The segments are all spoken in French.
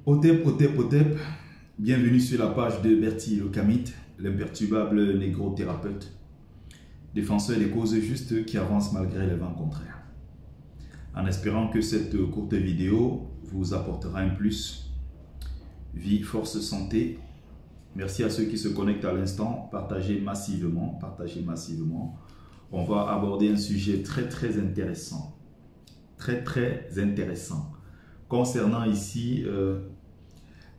Otep, Otep, Otep, bienvenue sur la page de Bertie le Kamite, l'imperturbable négro-thérapeute, défenseur des causes justes qui avance malgré les vents contraires. En espérant que cette courte vidéo vous apportera un plus. Vie, force, santé. Merci à ceux qui se connectent à l'instant. Partagez massivement, partagez massivement. On va aborder un sujet très intéressant. Très intéressant. Concernant ici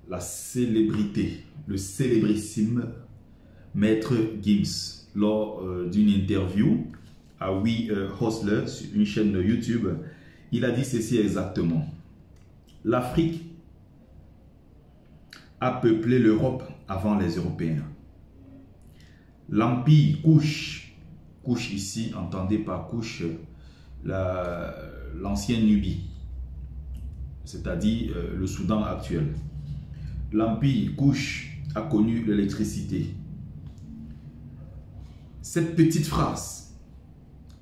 la célébrité, le célébrissime Maître Gims, lors d'une interview à We Hustler sur une chaîne YouTube, il a dit ceci exactement. L'Afrique a peuplé l'Europe avant les Européens. L'Empire Couche ici, entendez par Couche, l'ancienne Nubie, c'est-à-dire le Soudan actuel. L'Empire Couche a connu l'électricité. Cette petite phrase,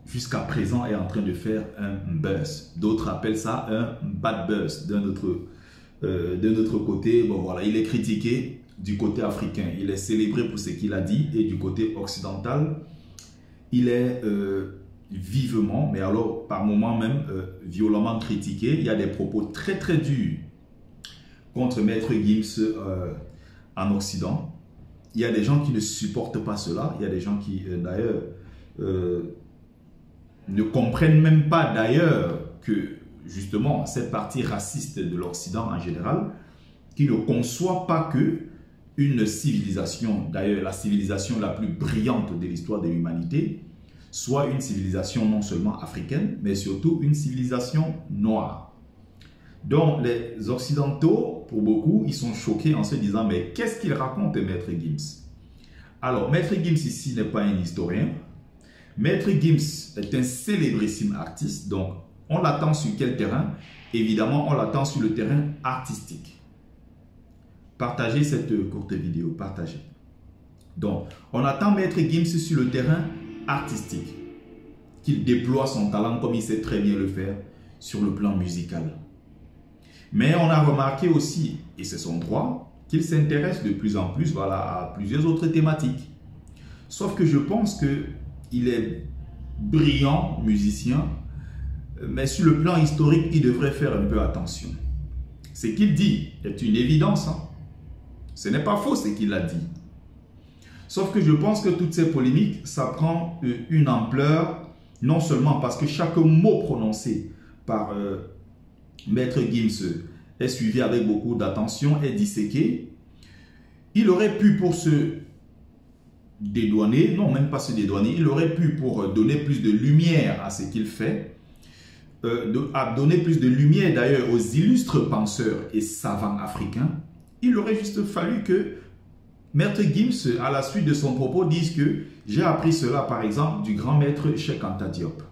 jusqu'à présent, est en train de faire un buzz. D'autres appellent ça un bad buzz. D'un autre côté, bon voilà, il est critiqué du côté africain. Il est célébré pour ce qu'il a dit. Et du côté occidental, il est vivement, mais alors par moments même violemment critiqué. Il y a des propos très durs contre Maître Gims en Occident. Il y a des gens qui ne supportent pas cela. Il y a des gens qui d'ailleurs ne comprennent même pas d'ailleurs que justement cette partie raciste de l'Occident en général, qui ne conçoit pas que une civilisation, d'ailleurs la civilisation la plus brillante de l'histoire de l'humanité, soit une civilisation non seulement africaine, mais surtout une civilisation noire. Donc les Occidentaux, pour beaucoup, ils sont choqués en se disant, mais qu'est-ce qu'il raconte Maître Gims? Alors, Maître Gims ici n'est pas un historien. Maître Gims est un célébrissime artiste, donc on l'attend sur quel terrain? Évidemment, on l'attend sur le terrain artistique. Partagez cette courte vidéo, partagez. Donc, on attend Maître Gims sur le terrain artistique, qu'il déploie son talent comme il sait très bien le faire sur le plan musical. Mais on a remarqué aussi, et c'est son droit, qu'il s'intéresse de plus en plus à plusieurs autres thématiques. Sauf que je pense qu'il est brillant musicien, mais sur le plan historique, il devrait faire un peu attention. Ce qu'il dit est une évidence. Hein? Ce n'est pas faux ce qu'il a dit. Sauf que je pense que toutes ces polémiques, ça prend une ampleur, non seulement parce que chaque mot prononcé par Maître Gims est suivi avec beaucoup d'attention, est disséqué. Il aurait pu pour se dédouaner, non même pas se dédouaner, il aurait pu pour donner plus de lumière à ce qu'il fait, à donner plus de lumière d'ailleurs aux illustres penseurs et savants africains, il aurait juste fallu que Maître Gims, à la suite de son propos, dise que j'ai appris cela par exemple du grand maître Cheikh Anta Diop.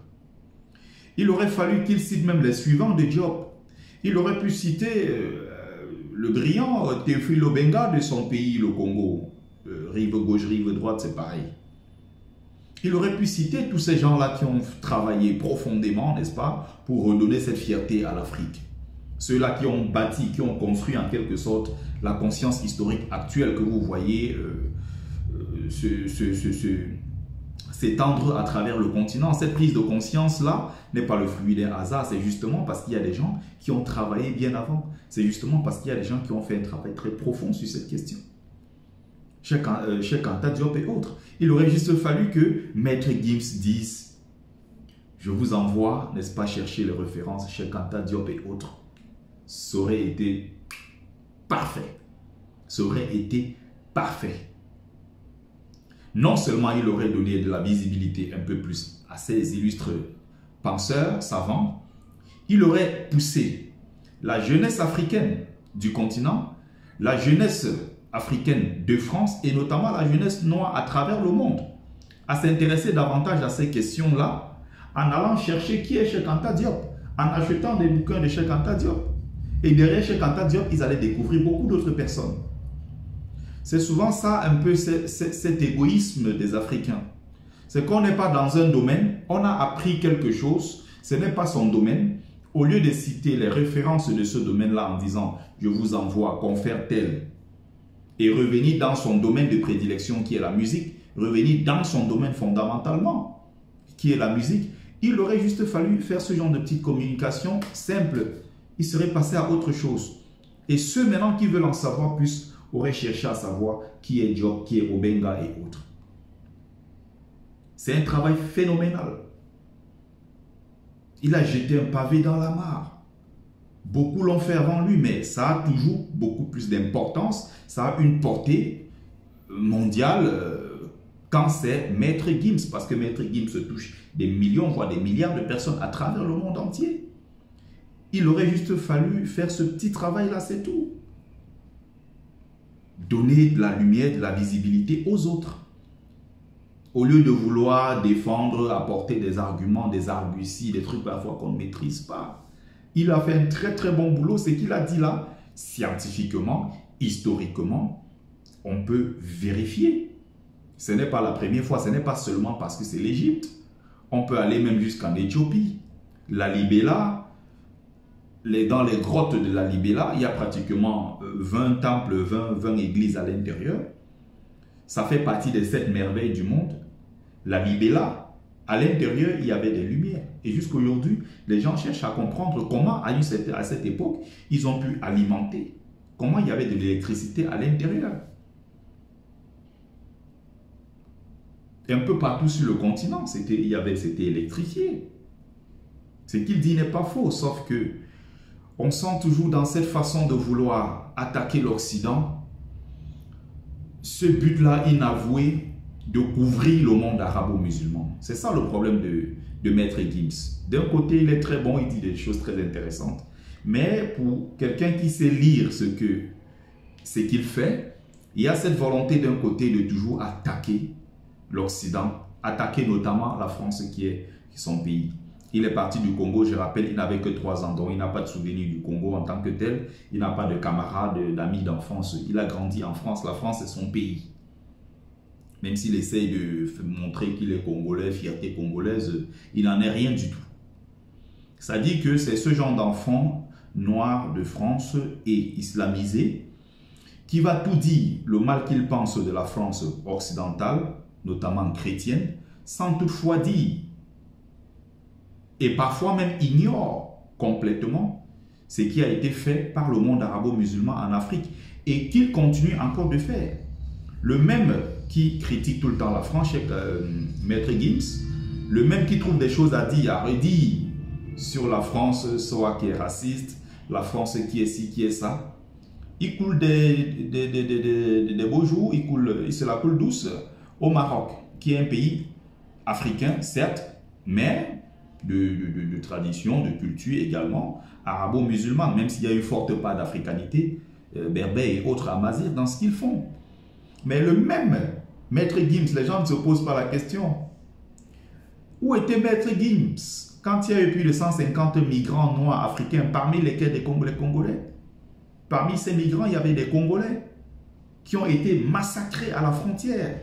Il aurait fallu qu'il cite même les suivants de Diop. Il aurait pu citer le brillant Théophile Obenga de son pays, le Congo. Rive gauche, rive droite, c'est pareil. Il aurait pu citer tous ces gens-là qui ont travaillé profondément, n'est-ce pas, pour redonner cette fierté à l'Afrique. Ceux-là qui ont bâti, qui ont construit en quelque sorte la conscience historique actuelle que vous voyez s'étendre à travers le continent. Cette prise de conscience-là n'est pas le fruit d'un hasard, c'est justement parce qu'il y a des gens qui ont travaillé bien avant. C'est justement parce qu'il y a des gens qui ont fait un travail très profond sur cette question. Cheikh Anta Diop et autres. Il aurait juste fallu que Maître Gims dise « Je vous envoie, n'est-ce pas, chercher les références Cheikh Anta Diop et autres. » Ça aurait été parfait. Ça aurait été parfait. Non seulement il aurait donné de la visibilité un peu plus à ces illustres penseurs, savants, il aurait poussé la jeunesse africaine du continent, la jeunesse africaine de France et notamment la jeunesse noire à travers le monde à s'intéresser davantage à ces questions-là en allant chercher qui est Cheikh Anta Diop, en achetant des bouquins de Cheikh Anta Diop. Et derrière Cheikh Anta Diop, ils allaient découvrir beaucoup d'autres personnes. C'est souvent ça un peu cet égoïsme des Africains. C'est qu'on n'est pas dans un domaine, on a appris quelque chose, ce n'est pas son domaine, au lieu de citer les références de ce domaine-là en disant « je vous envoie confère tel » et revenir dans son domaine de prédilection qui est la musique, revenir dans son domaine fondamentalement qui est la musique, il aurait juste fallu faire ce genre de petite communication simple. Il serait passé à autre chose. Et ceux maintenant qui veulent en savoir plus auraient cherché à savoir qui est Diop, qui est Obenga et autres. C'est un travail phénoménal. Il a jeté un pavé dans la mare. Beaucoup l'ont fait avant lui, mais ça a toujours beaucoup plus d'importance. Ça a une portée mondiale quand c'est Maître Gims, parce que Maître Gims touche des millions, voire des milliards de personnes à travers le monde entier. Il aurait juste fallu faire ce petit travail-là, c'est tout. Donner de la lumière, de la visibilité aux autres. Au lieu de vouloir défendre, apporter des arguments, des arguties, des trucs parfois qu'on ne maîtrise pas. Il a fait un très très bon boulot. Ce qu'il a dit là, scientifiquement, historiquement, on peut vérifier. Ce n'est pas la première fois, ce n'est pas seulement parce que c'est l'Égypte. On peut aller même jusqu'en Éthiopie. La Libella, dans les grottes de la Libella, il y a pratiquement 20 temples, 20 églises à l'intérieur. Ça fait partie des 7 merveilles du monde. La Libella, à l'intérieur, il y avait des lumières. Et jusqu'aujourd'hui, les gens cherchent à comprendre comment, à cette époque, ils ont pu alimenter. Comment il y avait de l'électricité à l'intérieur. Et un peu partout sur le continent, c'était électrifié. Ce qu'il dit n'est pas faux, sauf que on sent toujours dans cette façon de vouloir attaquer l'Occident ce but-là inavoué de couvrir le monde arabo-musulman. C'est ça le problème de Maître Gims. D'un côté, il est très bon, il dit des choses très intéressantes. Mais pour quelqu'un qui sait lire ce qu'il fait, il y a cette volonté d'un côté de toujours attaquer l'Occident, attaquer notamment la France qui est son pays. Il est parti du Congo, je rappelle, il n'avait que 3 ans, donc il n'a pas de souvenir du Congo en tant que tel. Il n'a pas de camarades, d'amis d'enfance. Il a grandi en France, la France est son pays. Même s'il essaye de montrer qu'il est congolais, fierté congolaise, il n'en est rien du tout. Ça dit que c'est ce genre d'enfant noir de France et islamisé qui va tout dire, le mal qu'il pense de la France occidentale, notamment chrétienne, sans toutefois dire et parfois même ignore complètement ce qui a été fait par le monde arabo-musulman en Afrique et qu'il continue encore de faire. Le même qui critique tout le temps la France, Maître Gims, le même qui trouve des choses à dire, à redire sur la France, soit qui est raciste, la France qui est ci, qui est ça, il coule des beaux jours, il se la coule douce au Maroc, qui est un pays africain, certes, mais de tradition, de culture également, arabo-musulmane, même s'il y a une forte part d'africanité, berbère et autres amazirs dans ce qu'ils font. Mais le même Maître Gims, les gens ne se posent pas la question. Où était Maître Gims quand il y a eu plus de 150 migrants noirs africains, parmi lesquels des Congolais? Parmi ces migrants, il y avait des Congolais qui ont été massacrés à la frontière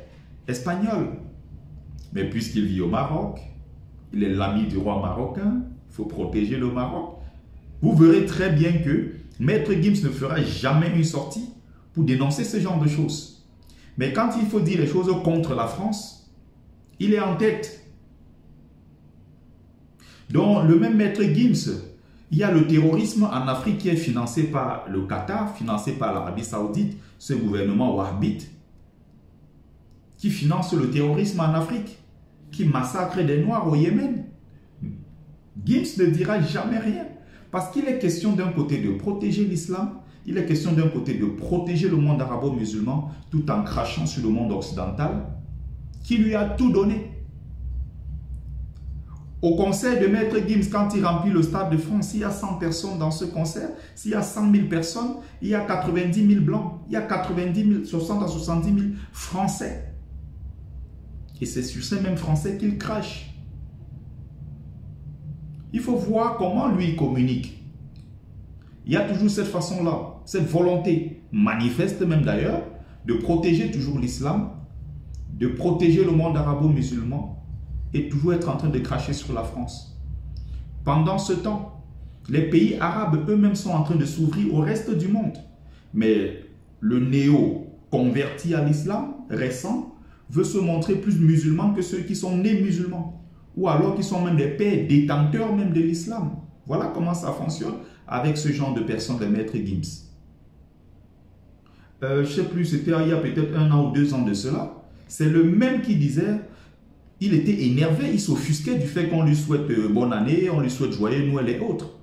espagnole. Mais puisqu'il vit au Maroc, il est l'ami du roi marocain, il faut protéger le Maroc. Vous verrez très bien que Maître Gims ne fera jamais une sortie pour dénoncer ce genre de choses. Mais quand il faut dire les choses contre la France, il est en tête. Donc, le même Maître Gims, il y a le terrorisme en Afrique qui est financé par le Qatar, financé par l'Arabie Saoudite, ce gouvernement wahhabite, qui finance le terrorisme en Afrique, qui massacre des Noirs au Yémen. Gims ne dira jamais rien, parce qu'il est question d'un côté de protéger l'islam, il est question d'un côté de protéger le monde arabo-musulman, tout en crachant sur le monde occidental, qui lui a tout donné. Au concert de Maître Gims, quand il remplit le Stade de France, il y a 100 personnes dans ce concert. S'il y a 100 000 personnes, il y a 90 000 blancs. Il y a 90 000, 60 à 70 000 Français. Et c'est sur ces mêmes Français qu'il crache. Il faut voir comment lui communique. Il y a toujours cette façon-là, cette volonté manifeste même d'ailleurs, de protéger toujours l'islam, de protéger le monde arabo-musulman, et toujours être en train de cracher sur la France. Pendant ce temps, Les pays arabes eux-mêmes sont en train de s'ouvrir au reste du monde. Mais le néo-converti à l'islam récent veut se montrer plus musulman que ceux qui sont nés musulmans. Ou alors qui sont même des pères détenteurs même de l'islam. Voilà comment ça fonctionne avec ce genre de personnes, les maîtres Gims. Je ne sais plus, c'était il y a peut-être 1 an ou 2 ans de cela. C'est le même qui disait, il était énervé, il s'offusquait du fait qu'on lui souhaite bonne année, on lui souhaite joyeux Noël et autres.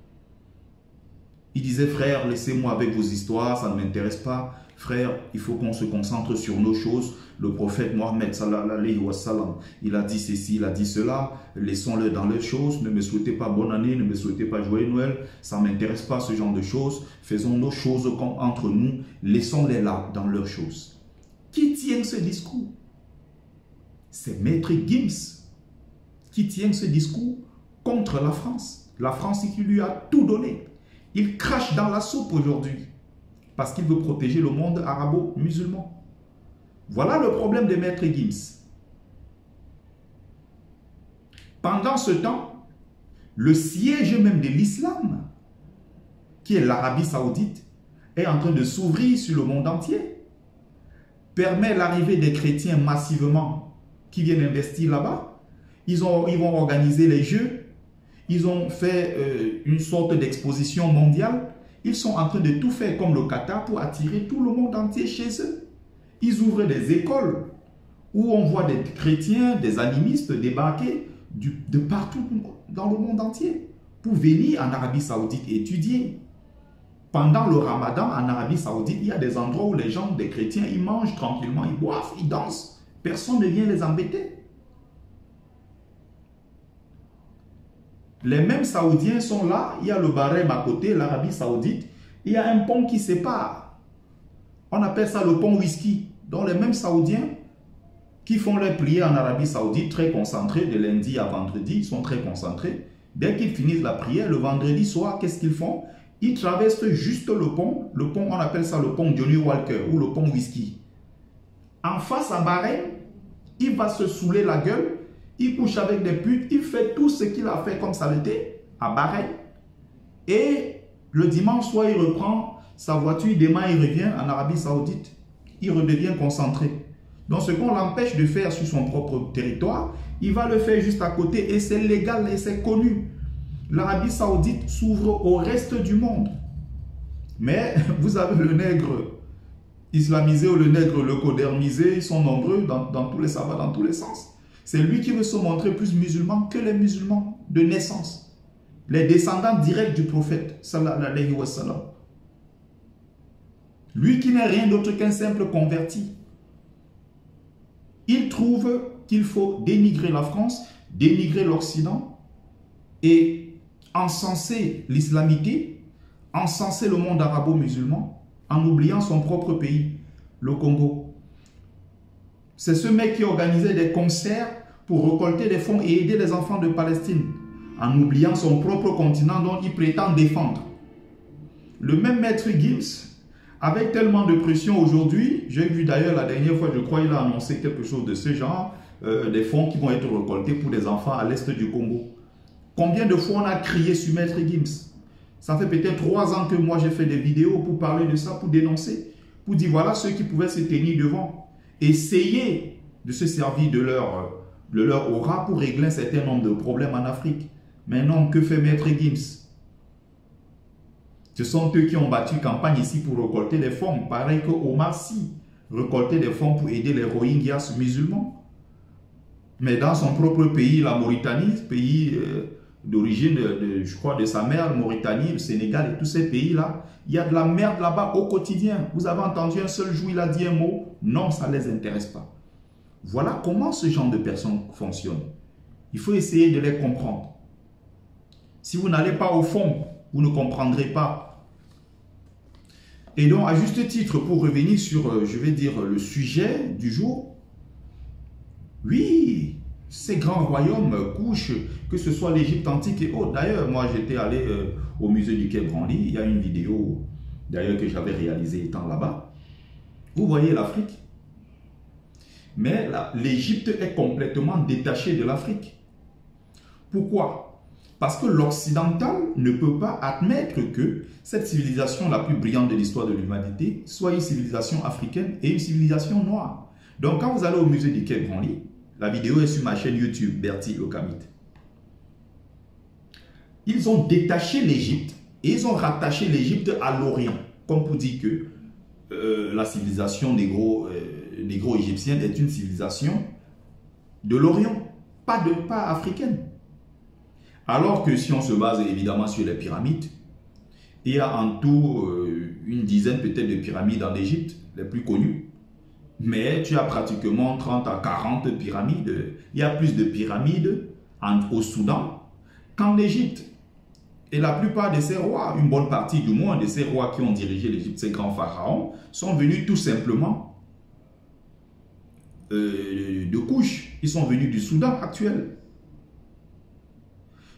Il disait, frère, laissez-moi avec vos histoires, ça ne m'intéresse pas. Frère, il faut qu'on se concentre sur nos choses. Le prophète Mohammed, sallallahu alayhi wa sallam, il a dit ceci, il a dit cela. Laissons-le dans les choses. Ne me souhaitez pas bonne année, ne me souhaitez pas joyeux Noël. Ça ne m'intéresse pas ce genre de choses. Faisons nos choses entre nous. Laissons-les là, dans leurs choses. Qui tient ce discours? C'est Maître Gims qui tient ce discours contre la France. La France qui lui a tout donné. Il crache dans la soupe aujourd'hui parce qu'il veut protéger le monde arabo-musulman. Voilà le problème de Maître Gims. Pendant ce temps, le siège même de l'islam, qui est l'Arabie Saoudite, est en train de s'ouvrir sur le monde entier, permet l'arrivée des chrétiens massivement qui viennent investir là-bas. Ils vont organiser les jeux. Ils ont fait une sorte d'exposition mondiale. Ils sont en train de tout faire comme le Qatar pour attirer tout le monde entier chez eux. Ils ouvrent des écoles où on voit des chrétiens, des animistes débarquer de partout dans le monde entier pour venir en Arabie Saoudite étudier. Pendant le Ramadan, en Arabie Saoudite, il y a des endroits où les gens, des chrétiens, ils mangent tranquillement, ils boivent, ils dansent. Personne ne vient les embêter. Les mêmes Saoudiens sont là, il y a le Bahreïn à côté, l'Arabie Saoudite, il y a un pont qui sépare. On appelle ça le pont whisky. Donc les mêmes Saoudiens qui font les prières en Arabie Saoudite, très concentrés, de lundi à vendredi, ils sont très concentrés. Dès qu'ils finissent la prière, le vendredi soir, qu'est-ce qu'ils font? Ils traversent juste le pont, on appelle ça le pont Johnny Walker ou le pont whisky. En face à Bahreïn, il va se saouler la gueule. Il couche avec des putes, il fait tout ce qu'il a fait comme saleté à Bahreïn. Et le dimanche soir, il reprend sa voiture, demain il revient en Arabie Saoudite. Il redevient concentré. Donc ce qu'on l'empêche de faire sur son propre territoire, il va le faire juste à côté et c'est légal et c'est connu. L'Arabie Saoudite s'ouvre au reste du monde. Mais vous avez le nègre islamisé ou le nègre leucodermisé, ils sont nombreux dans tous les sabbats, dans tous les sens. C'est lui qui veut se montrer plus musulman que les musulmans de naissance. Les descendants directs du prophète, sallallahu alayhi wa sallam. Lui qui n'est rien d'autre qu'un simple converti. Il trouve qu'il faut dénigrer la France, dénigrer l'Occident et encenser l'islamité, encenser le monde arabo-musulman en oubliant son propre pays, le Congo. C'est ce mec qui organisait des concerts pour récolter des fonds et aider les enfants de Palestine, en oubliant son propre continent dont il prétend défendre. Le même Maître Gims, avec tellement de pression aujourd'hui, j'ai vu d'ailleurs la dernière fois, je crois, il a annoncé quelque chose de ce genre, des fonds qui vont être récoltés pour des enfants à l'est du Congo. Combien de fois on a crié sur Maître Gims? Ça fait peut-être 3 ans que moi j'ai fait des vidéos pour parler de ça, pour dénoncer, pour dire voilà ceux qui pouvaient se tenir devant. Essayer de se servir de leur aura pour régler un certain nombre de problèmes en Afrique. Mais non, que fait Maître Gims? Ce sont eux qui ont battu campagne ici pour récolter des fonds. Pareil que Omar Sy, récolter des fonds pour aider les Rohingyas musulmans. Mais dans son propre pays, la Mauritanie, pays d'origine, je crois, de sa mère, Mauritanie, le Sénégal et tous ces pays-là, il y a de la merde là-bas au quotidien. Vous avez entendu un seul jour, il a dit un mot? Non, ça ne les intéresse pas. Voilà comment ce genre de personnes fonctionnent. Il faut essayer de les comprendre. Si vous n'allez pas au fond, vous ne comprendrez pas. Et donc, à juste titre, pour revenir sur, je vais dire, le sujet du jour, oui, ces grands royaumes couchent, que ce soit l'Égypte antique et autres. D'ailleurs, moi, j'étais allé au musée du Quai Branly. Il y a une vidéo, d'ailleurs, que j'avais réalisée étant là-bas. Vous voyez l'Afrique. Mais l'Égypte est complètement détachée de l'Afrique. Pourquoi? Parce que l'occidental ne peut pas admettre que cette civilisation la plus brillante de l'histoire de l'humanité soit une civilisation africaine et une civilisation noire. Donc quand vous allez au musée du Quai Branly, la vidéo est sur ma chaîne YouTube, Bertie Lokamit. Ils ont détaché l'Égypte et ils ont rattaché l'Égypte à l'Orient, comme pour dire que la civilisation négro-égyptienne est une civilisation de l'Orient, pas africaine. Alors que si on se base évidemment sur les pyramides, il y a en tout une dizaine peut-être de pyramides en Égypte, les plus connues. Mais tu as pratiquement 30 à 40 pyramides. Il y a plus de pyramides au Soudan qu'en Égypte. Et la plupart de ces rois, une bonne partie du moins de ces rois qui ont dirigé l'Égypte, ces grands pharaons, sont venus tout simplement de Couche. Ils sont venus du Soudan actuel.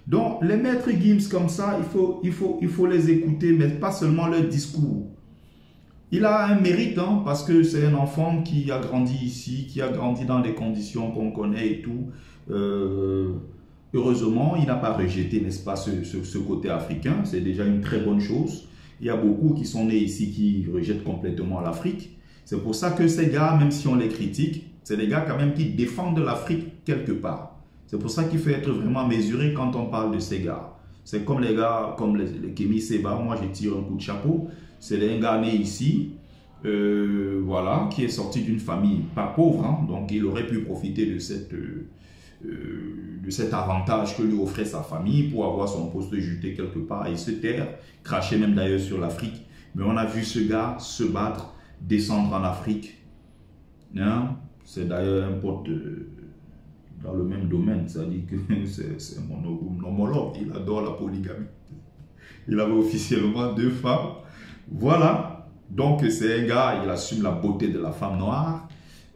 Donc, les maîtres Gims comme ça, il faut les écouter, mais pas seulement leur discours. Il a un mérite, hein, parce que c'est un enfant qui a grandi ici, qui a grandi dans des conditions qu'on connaît et tout. Heureusement, il n'a pas rejeté, n'est-ce pas, ce côté africain. C'est déjà une très bonne chose. Il y a beaucoup qui sont nés ici qui rejettent complètement l'Afrique. C'est pour ça que ces gars, même si on les critique, c'est des gars quand même qui défendent l'Afrique quelque part. C'est pour ça qu'il faut être vraiment mesuré quand on parle de ces gars. C'est comme les gars, comme les Kémy Séba, moi je tire un coup de chapeau. C'est un gars né ici, voilà, qui est sorti d'une famille pas pauvre, hein, donc il aurait pu profiter de cet avantage que lui offrait sa famille pour avoir son poste juté quelque part et se taire, cracher même d'ailleurs sur l'Afrique. Mais on a vu ce gars se battre, descendre en Afrique. Hein? C'est d'ailleurs un pote dans le même domaine, c'est-à-dire que c'est mon homologue, il adore la polygamie. Il avait officiellement 2 femmes. Voilà, donc c'est un gars, il assume la beauté de la femme noire.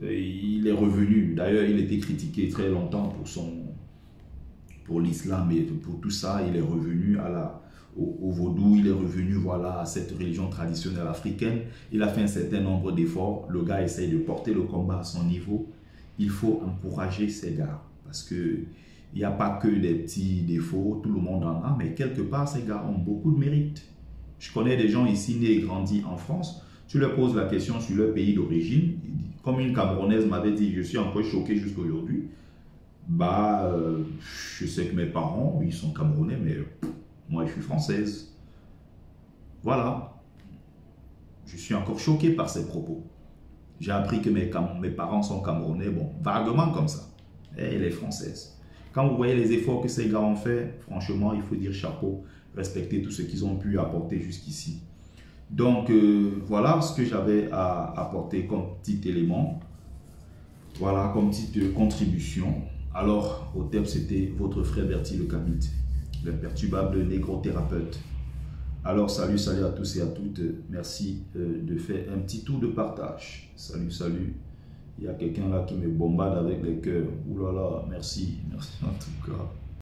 Il est revenu, d'ailleurs il était critiqué très longtemps pour l'islam et pour tout ça. Il est revenu au vaudou, il est revenu voilà, à cette religion traditionnelle africaine. Il a fait un certain nombre d'efforts. Le gars essaye de porter le combat à son niveau. Il faut encourager ces gars parce qu'il n'y a pas que des petits défauts, tout le monde en a, mais quelque part ces gars ont beaucoup de mérite. Je connais des gens ici nés et grandis en France, tu leur poses la question sur leur pays d'origine, comme une Camerounaise m'avait dit, je suis encore choqué jusqu'à aujourd'hui. Bah, je sais que mes parents, ils sont Camerounais, mais moi je suis française. Voilà. Je suis encore choqué par ces propos. J'ai appris que mes parents sont Camerounais, bon, vaguement comme ça. Et elle est française. Quand vous voyez les efforts que ces gars ont fait, franchement, il faut dire chapeau, respecter tout ce qu'ils ont pu apporter jusqu'ici. Donc, voilà ce que j'avais à apporter comme petit élément. Voilà, comme petite contribution. Alors, au thème, c'était votre frère Bertie Lokamit, l'imperturbable négro-thérapeute. Alors, salut à tous et à toutes. Merci de faire un petit tour de partage. Salut, salut. Il y a quelqu'un là qui me bombarde avec les cœurs. Ouh là là, merci en tout cas.